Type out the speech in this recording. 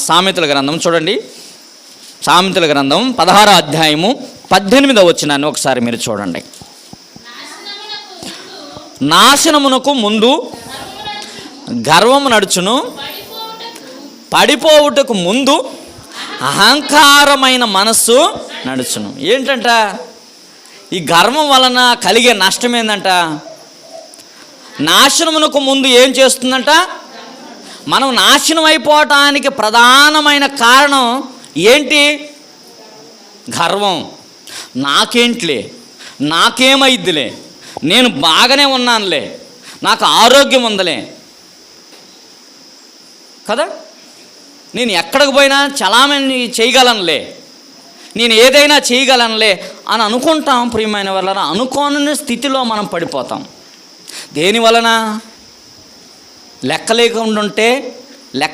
సామెతల గ్రంథం చూడండి. సామెతల గ్రంథం 16వ అధ్యాయము 18వ వచనాన్ని ఒకసారి మీరు చూడండి. నాశనమునకు ముందు గర్వము నడుచును, పడిపోవుటకు ముందు అహంకారమైన మనస్సు నడుచును. ఏంటంట? ఈ గర్వం వలన కలిగే నష్టం ఏంటంట? నాశనమునకు ముందు ఏం చేస్తుందంట? మనం నాశనం అయిపోవటానికి ప్రధానమైన కారణం ఏంటి? గర్వం. నాకేంట్లే, నాకేమైద్దిలే, నేను బాగానే ఉన్నానులే, నాకు ఆరోగ్యం ఉందలే కదా, నేను ఎక్కడికి పోయినా చలామణి చేయగలనులే, నేను ఏదైనా చేయగలనులే అని అనుకుంటాం. ప్రియమైన వలన అనుకోని స్థితిలో మనం పడిపోతాం. దేని వలన? లెక్క లేకుండా ఉంటే లెక్క